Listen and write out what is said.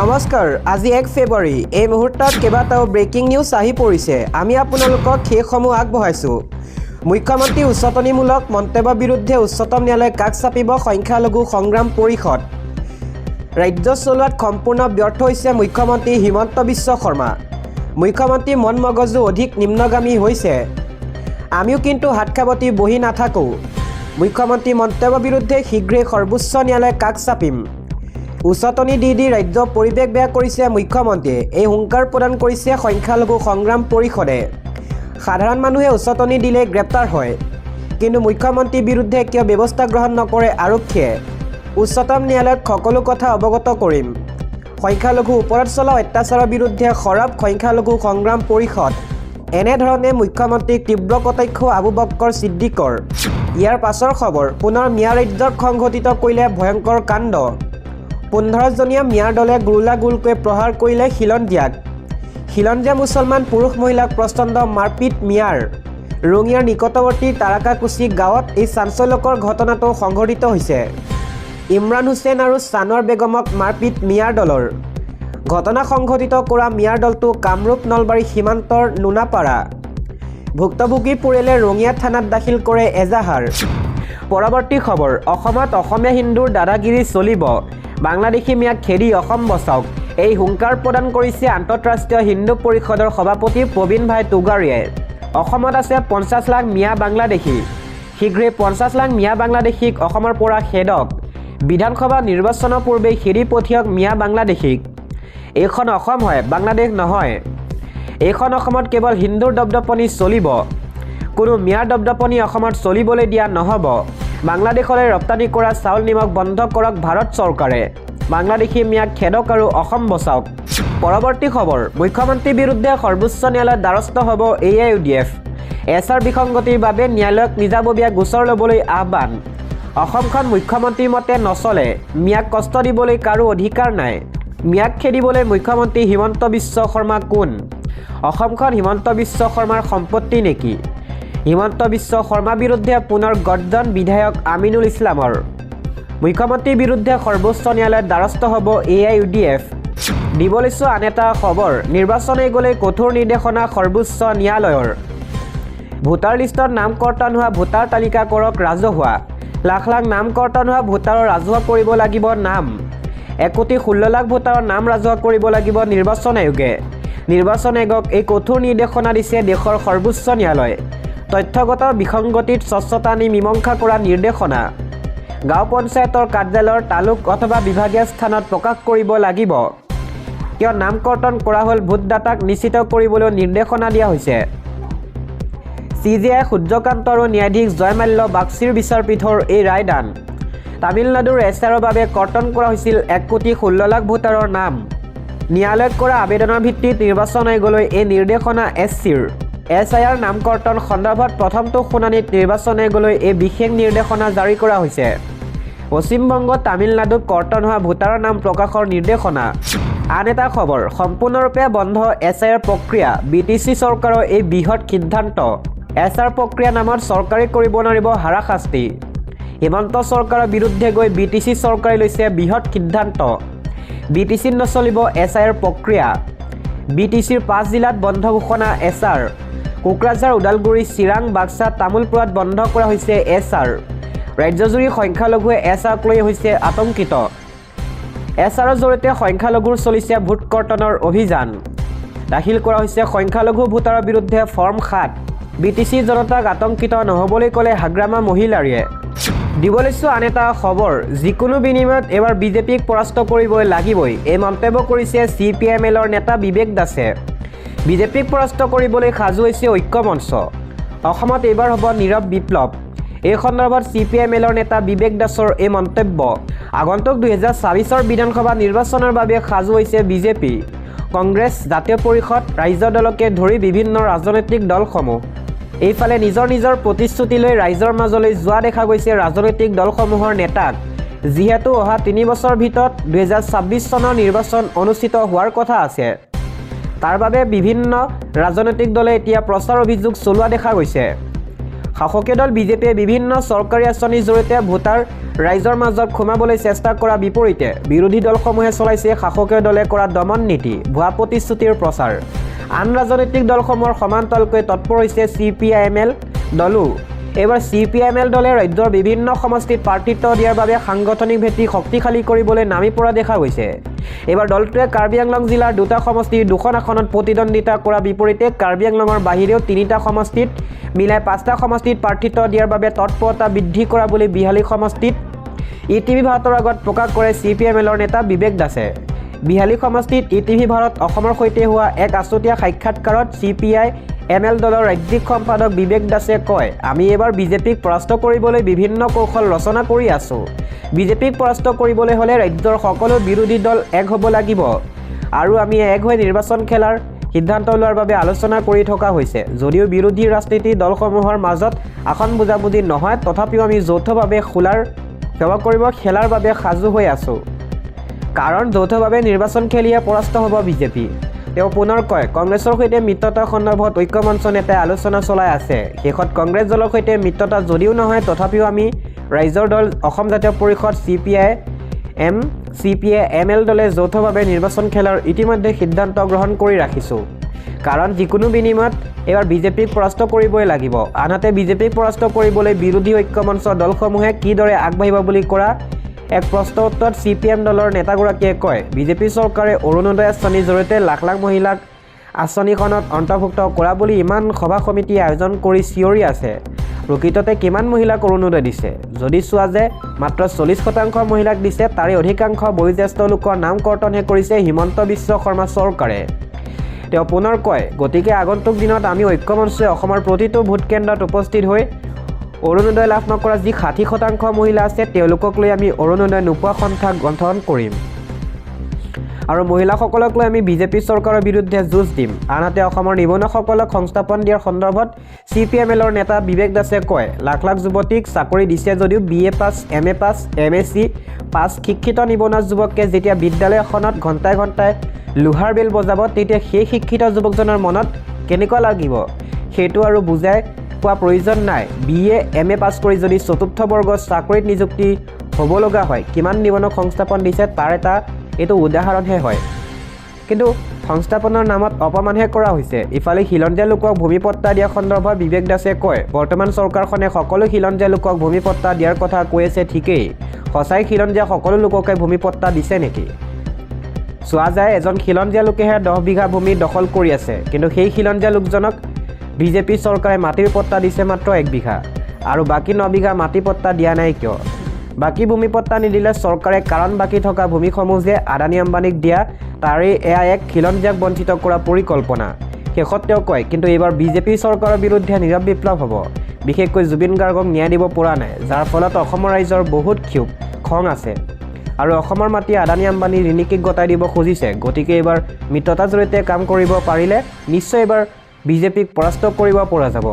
নমস্কাৰ আজি 1 ফেব্ৰুৱাৰী এই মুহূৰ্তত কেইবাটাও ব্ৰেকিং নিউজ আহি পৰিছে আমি আপোনালোকক সেইসমূহ আগবঢ়াইছো মুখ্যমন্ত্ৰী উচ্চতনীমূলক মন্তব্যৰ বিৰুদ্ধে উচ্চতম ন্যায়ালয়ে কাষ চাপিব সংখ্যালঘু সংগ্ৰাম পৰিষদ ৰাজ্য চলোৱাত সম্পূৰ্ণ ব্যৰ্থ হৈছে মুখ্যমন্ত্ৰী হিমন্ত বিশ্ব শৰ্মা মুখ্যমন্ত্ৰী মন মগজু অধিক নিম্নগামী হৈছে আমিও কিন্তু হাতখাবতি বহি নাথাকো মুখ্যমন্ত্ৰী মন্তব্যৰ বিৰুদ্ধে শীঘ্ৰেই সৰ্বোচ্চ ন্যায়ালয়ে কাষ চাপিম উচ্চতনী দি ৰাজ্য পৰিৱেশ বেয়া কৰিছে মুখ্যমন্ত্ৰীয়ে এই হুংকাৰ প্ৰদান কৰিছে সংখ্যালঘু সংগ্ৰাম পৰিষদে সাধাৰণ মানুহে উচ্চতনী দিলে গ্ৰেপ্তাৰ হয় কিন্তু মুখ্যমন্ত্ৰীৰ বিৰুদ্ধে কিয় ব্যৱস্থা গ্ৰহণ নকৰে আৰক্ষীয়ে উচ্চতম ন্যায়ালয়ত সকলো কথা অৱগত কৰিম সংখ্যালঘু ওপৰত চলা অত্যাচাৰৰ বিৰুদ্ধে সৰব সংখ্যালঘু সংগ্ৰাম পৰিষদ এনেধৰণে মুখ্যমন্ত্ৰীক তীব্ৰ কটাক্ষ আবু বক্কৰ ছিদ্দিকৰ ইয়াৰ পাছৰ খবৰ পুনৰ মিয়া ৰাজ্যত সংঘটিত কৰিলে ভয়ংকৰ কাণ্ড 15জনীয়া মিয়াৰ দলে গুৰুলাগুলকৈ প্ৰহাৰ কৰিলে খিলঞ্জীয়া মুছলমান পুৰুষ মহিলাক প্ৰচণ্ড মাৰপিট মিয়াৰ ৰঙিয়াৰ নিকটৱৰ্তী তাৰাকাকুছি গাঁৱত এই চাঞ্চল্যকৰ ঘটনাটো সংঘটিত হৈছে ইমৰান হুছেইন আৰু ছানোৱাৰ বেগমক মাৰপিট মিয়াৰ দলৰ ঘটনা সংঘটিত কৰা মিয়াৰ দলটো কামৰূপ নলবাৰী সীমান্তৰ নুনাপাৰা ভুক্তভোগী পৰিয়ালে ৰঙিয়া থানাত দাখিল কৰে এজাহাৰ পৰৱৰ্তী খবৰ অসমত অসমীয়া হিন্দুৰ দাদাগিৰি চলিব বাংলাদেশী মিয়াক খেদি অসম বচাওক এই হুংকাৰ প্ৰদান কৰিছে আন্তঃৰাষ্ট্ৰীয় হিন্দু পৰিষদৰ সভাপতি প্ৰবীণ ভাই টুগাৰীয়ে অসমত আছে 50 লাখ মিয়া বাংলাদেশী শীঘ্ৰে 50 লাখ মিয়া বাংলাদেশীক অসমৰ পৰা খেদক বিধানসভা নিৰ্বাচনৰ পূৰ্বে খেদি পঠিয়াওক মিয়া বাংলাদেশীক এইখন অসম হয় বাংলাদেশ নহয় এইখন অসমত কেৱল হিন্দুৰ দপদপনি চলিব কোনো মিয়াৰ দপদপনি অসমত চলিবলৈ দিয়া নহ'ব বাংলাদেশলৈ ৰপ্তানি কৰা চাউল নিমখ বন্ধ কৰক ভাৰত চৰকাৰে বাংলাদেশী মিয়াক খেদক আৰু অসম বচাওক পৰৱৰ্তী খবৰ মুখ্যমন্ত্ৰীৰ বিৰুদ্ধে সৰ্বোচ্চ ন্যায়ালয়ত দ্বাৰস্থ হ'ব AIUDF এছআৰ বিসংগতিৰ বাবে ন্যায়ালয়ক নিজাববীয়া গোচৰ ল'বলৈ আহ্বান অসমখন মুখ্যমন্ত্ৰীৰ মতে নচলে মিয়াক কষ্ট দিবলৈ কাৰো অধিকাৰ নাই মিয়াক খেদিবলৈ মুখ্যমন্ত্ৰী হিমন্ত বিশ্ব শৰ্মা কোন অসমখন হিমন্ত বিশ্ব শৰ্মাৰ সম্পত্তি নেকি হিমন্ত বিশ্ব শৰ্মাৰ বিৰুদ্ধে পুনৰ গৰ্জন বিধায়ক আমিনুল ইছলামৰ মুখ্যমন্ত্ৰীৰ বিৰুদ্ধে সৰ্বোচ্চ ন্যায়ালয়ত দ্বাৰস্থ হ'ব AIUDF দিবলৈছো আন এটা খবৰ নিৰ্বাচন আয়োগলৈ কঠোৰ নিৰ্দেশনা সৰ্বোচ্চ ন্যায়ালয়ৰ ভোটাৰ লিষ্টত নাম কৰ্তন হোৱা ভোটাৰ তালিকা কৰক ৰাজহুৱা লাখ লাখ নাম কৰ্তন হোৱা ভোটাৰৰ ৰাজহুৱা কৰিব লাগিব নাম 1.16 লাখ ভোটাৰৰ নাম ৰাজহুৱা কৰিব লাগিব নিৰ্বাচন আয়োগে নিৰ্বাচন আয়োগক এই কঠোৰ নিৰ্দেশনা দিছে দেশৰ সৰ্বোচ্চ ন্যায়ালয় তথ্যগত বিসংগতিত স্বচ্ছতা আনি মীমাংসা কৰা নিৰ্দেশনা গাঁও পঞ্চায়তৰ কাৰ্যালয়ৰ তালুক অথবা বিভাগীয় স্থানত প্ৰকাশ কৰিব লাগিব কিয় নাম কৰ্তন কৰা হ'ল ভোটদাতাক নিশ্চিত কৰিবলৈ নিৰ্দেশনা দিয়া হৈছে CJI সূৰ্যকান্ত আৰু ন্যায়াধীশ জয়মাল্য বাক্সিৰ বিচাৰপীঠৰ এই ৰায়দান তামিলনাডুৰ এছআৰৰ বাবে কৰ্তন কৰা হৈছিল 1.16 লাখ ভোটাৰৰ নাম ন্যায়ালয়ত কৰা আবেদনৰ ভিত্তিত নিৰ্বাচন আয়োগলৈ এই নিৰ্দেশনা SIR নাম কৰ্তন সন্দৰ্ভত প্ৰথমটো শুনানিত নিৰ্বাচন আয়োগলৈ এই বিশেষ নিৰ্দেশনা জাৰি কৰা হৈছে পশ্চিমবংগ তামিলনাডুত কৰ্তন হোৱা ভোটাৰৰ নাম প্ৰকাশৰ নিৰ্দেশনা আন এটা খবৰ সম্পূৰ্ণৰূপে বন্ধ SIR প্ৰক্ৰিয়া BTC চৰকাৰৰ এই বৃহৎ সিদ্ধান্ত SR প্ৰক্ৰিয়া নামত চৰকাৰে কৰিব নোৱাৰিব হাৰাশাস্তি হিমন্ত চৰকাৰৰ বিৰুদ্ধে গৈ BTC চৰকাৰে লৈছে বৃহৎ সিদ্ধান্ত BTC নচলিব SIR প্ৰক্ৰিয়া BTCৰ 5 জিলাত বন্ধ ঘোষণা SR কোকৰাঝাৰ ওদালগুৰি চিৰাং বাক্সা তামুলপুৰত বন্ধ কৰা হৈছে SR ৰাজ্যজুৰি সংখ্যালঘুৱে SRক লৈ হৈছে আতংকিত SRৰ জৰিয়তে সংখ্যালঘুৰ চলিছে ভোট কৰ্তনৰ অভিযান দাখিল কৰা হৈছে সংখ্যালঘু ভোটাৰৰ বিৰুদ্ধে ফৰ্ম 7 BTC জনতাক আতংকিত নহ'বলৈ ক'লে হাগ্ৰামা মহিলাৰীয়ে দিবলৈছো আন এটা খবৰ যিকোনো বিনিময়ত এবাৰ বিজেপিক পৰাস্ত কৰিবই লাগিবই এই মন্তব্য কৰিছে CPIMLৰ নেতা বিবেক দাসে বিজেপিক পৰাস্ত কৰিবলৈ সাজু হৈছে ঐক্যমঞ্চ অসমত এইবাৰ হ'ব নীৰৱ বিপ্লৱ এই সন্দৰ্ভত CPIMLৰ নেতা বিবেক দাসৰ এই মন্তব্য আগন্তুক 2024ৰ বিধানসভা নিৰ্বাচনৰ বাবে সাজু হৈছে বিজেপি কংগ্ৰেছ জাতীয় পৰিষদ ৰাজ্য দলকে ধৰি বিভিন্ন ৰাজনৈতিক দলসমূহ এইফালে নিজৰ প্ৰতিশ্ৰুতি লৈ ৰাইজৰ মাজলৈ যোৱা দেখা গৈছে ৰাজনৈতিক দলসমূহৰ নেতাক যিহেতু অহা 3 বছৰৰ ভিতৰত 2026 চনৰ নিৰ্বাচন অনুষ্ঠিত হোৱাৰ কথা আছে তাৰ বাবে বিভিন্ন ৰাজনৈতিক দলে এতিয়া প্ৰচাৰ অভিযোগ চলোৱা দেখা গৈছে শাসকীয় দল বিজেপিয়ে বিভিন্ন চৰকাৰী আঁচনিৰ জৰিয়তে ভোটাৰ ৰাইজৰ মাজত সোমাবলৈ চেষ্টা কৰাৰ বিপৰীতে বিৰোধী দলসমূহে চলাইছে শাসকীয় দলে কৰা দমন নীতি, ভুৱা প্ৰতিশ্ৰুতিৰ প্ৰচাৰ। আন ৰাজনৈতিক দলসমূহৰ সমান্তৰালকৈ তৎপৰ হৈছে CPIML দলো। এইবাৰ CPIML দলে ৰাজ্যৰ বিভিন্ন সমষ্টিত প্ৰাৰ্থিত্ব দিয়াৰ বাবে সাংগঠনিক ভেটি শক্তিশালী কৰিবলৈ নামি পৰা দেখা গৈছে। এইবাৰ দলটোৱে কাৰ্বি আংলং জিলাৰ 2টা সমষ্টিৰ 2খন আসনত প্ৰতিদ্বন্দ্বিতা কৰাৰ বিপৰীতে কাৰ্বি আংলঙৰ বাহিৰেও 3টা সমষ্টিত মিলাই 5টা সমষ্টিত প্ৰাৰ্থিত্ব দিয়াৰ বাবে তৎপৰতা বৃদ্ধি কৰা বুলি বিহালী সমষ্টিত ETV ভাৰতৰ আগত প্ৰকাশ কৰে CPIMLৰ নেতা বিবেক দাসে। বিহালী সমষ্টিত ETV ভাৰত অসমৰ সৈতে হোৱা এক আছুতীয়া সাক্ষাৎকাৰত CPIML দলৰ ৰাজ্যিক সম্পাদক বিবেক দাসে কয়, আমি এবাৰ বিজেপিক পৰাস্ত কৰিবলৈ বিভিন্ন কৌশল ৰচনা কৰি আছো। বিজেপিক পৰাস্ত কৰিবলৈ হ'লে ৰাজ্যৰ সকলো বিৰোধী দল এক হ'ব লাগিব আৰু আমি এক হৈ নিৰ্বাচন খেলাৰ সিদ্ধান্ত লোৱাৰ বাবে আলোচনা কৰি থকা হৈছে। যদিও বিৰোধী ৰাজনীতিৰ দলসমূহৰ মাজত আসন বুজাবুজি নহয়, তথাপিও আমি যৌথভাৱে খেলাৰ বাবে সাজু হৈ আছো। কাৰণ যৌথভাৱে নিৰ্বাচন খেলিয়ে পৰাস্ত হ'ব বিজেপি। তেওঁ পুনৰ কয়, কংগ্ৰেছৰ সৈতে মিত্ৰতা সন্দৰ্ভত ঐক্যমঞ্চ নেতাই আলোচনা চলাই আছে। শেষত কংগ্ৰেছ দলৰ সৈতে মিত্ৰতা যদিও নহয়, তথাপিও আমি ৰাইজৰ দল অসম জাতীয় পৰিষদ CPIML দলে যৌথভাৱে নিৰ্বাচন খেলাৰ ইতিমধ্যে সিদ্ধান্ত গ্ৰহণ কৰি ৰাখিছোঁ। কাৰণ যিকোনো বিনিময়ত এবাৰ বিজেপিক পৰাস্ত কৰিবই লাগিব। আনহাতে বিজেপিক পৰাস্ত কৰিবলৈ বিৰোধী ঐক্যমঞ্চৰ দলসমূহে কিদৰে আগবাঢ়িব বুলি কৰা এক প্ৰশ্নৰ উত্তৰত CPM দলৰ নেতাগৰাকীয়ে কয়, বিজেপি চৰকাৰে অৰুণোদয় আঁচনিৰ জৰিয়তে লাখ লাখ মহিলাক আঁচনিখনত অন্তৰ্ভুক্ত কৰা বুলি ইমান সভা সমিতি আয়োজন কৰি চিঞৰি আছে। প্ৰকৃততে কিমান মহিলাক অৰুণোদয় দিছে? যদি চোৱা যে মাত্ৰ 40% মহিলাক দিছে, তাৰে অধিকাংশ বয়োজ্যেষ্ঠ লোকৰ নাম কৰ্তনহে কৰিছে হিমন্ত বিশ্ব শৰ্মা চৰকাৰে। তেওঁ পুনৰ কয়, গতিকে আগন্তুক দিনত আমি ঐক্যমঞ্চই অসমৰ প্ৰতিটো ভোট কেন্দ্ৰত উপস্থিত হৈ অৰুণোদয় লাভ নকৰা যি 60% মহিলা আছে, তেওঁলোকক লৈ আমি অৰুণোদয় নোপোৱা সন্থা গঠন কৰিম আৰু মহিলাসকলক লৈ আমি বিজেপি চৰকাৰৰ বিৰুদ্ধে যুঁজ দিম। আনহাতে অসমৰ নিবনুৱাসকলক সংস্থাপন দিয়াৰ সন্দৰ্ভত CPIMLৰ নেতা বিবেক দাসে কয়, লাখ লাখ যুৱতীক চাকৰি দিছে যদিও BA পাছ, MA পাছ, MSc পাছ শিক্ষিত নিবনুৱা যুৱকে যেতিয়া বিদ্যালয় এখনত ঘণ্টাই ঘণ্টাই লোহাৰ বেল বজাব, তেতিয়া সেই শিক্ষিত যুৱকজনৰ মনত কেনেকুৱা লাগিব সেইটো আৰু বুজাই পোৱা প্ৰয়োজন নাই। BA MA পাছ কৰি যদি 4ৰ্থ বৰ্গৰ চাকৰিত নিযুক্তি হ'ব লগা হয়, কিমান নিবনুৱাক সংস্থাপন দিছে তাৰ এইটো উদাহৰণহে হয়। কিন্তু সংস্থাপনৰ নামত অপমানহে কৰা হৈছে। ইফালে খিলঞ্জীয়া লোকক ভূমিপট্টা দিয়া সন্দৰ্ভত বিবেক দাসে কয়, বৰ্তমান চৰকাৰখনে সকলো খিলঞ্জীয়া লোকক ভূমিপট্টা দিয়াৰ কথা কৈ আছে ঠিকেই, সঁচাই খিলঞ্জীয়া সকলো লোককে ভূমিপট্টা দিছে নেকি? চোৱা যায় এজন খিলঞ্জীয়া লোকেহে 10 বিঘা ভূমি দখল কৰি আছে, কিন্তু সেই খিলঞ্জীয়া লোকজনক বিজেপি চৰকাৰে মাটিৰ পট্টা দিছে মাত্ৰ 1 বিঘা আৰু বাকী 9 বিঘা মাটি পট্টা দিয়া নাই কিয়? বাকী ভূমিপট্টা নিদিলে চৰকাৰে কাৰণ বাকী থকা ভূমিসমূহ যে আদানী আম্বানীক দিয়া, তাৰে এয়া এক খিলঞ্জীয়াক বঞ্চিত কৰা পৰিকল্পনা। শেষত তেওঁ কয়, কিন্তু এইবাৰ বিজেপি চৰকাৰৰ বিৰুদ্ধে নীৰৱ বিপ্লৱ হ'ব। বিশেষকৈ জুবিন গাৰ্গক ন্যায় দিব পৰা নাই, যাৰ ফলত অসমৰ ৰাইজৰ বহুত খং আছে আৰু অসমৰ মাটি আদানী আম্বানী ৰিণিকীক গতাই দিব খুজিছে। গতিকে এইবাৰ মিত্ৰতাৰ জৰিয়তে কাম কৰিব পাৰিলে নিশ্চয় এইবাৰ বিজেপিক পৰাস্ত কৰিব পৰা যাব।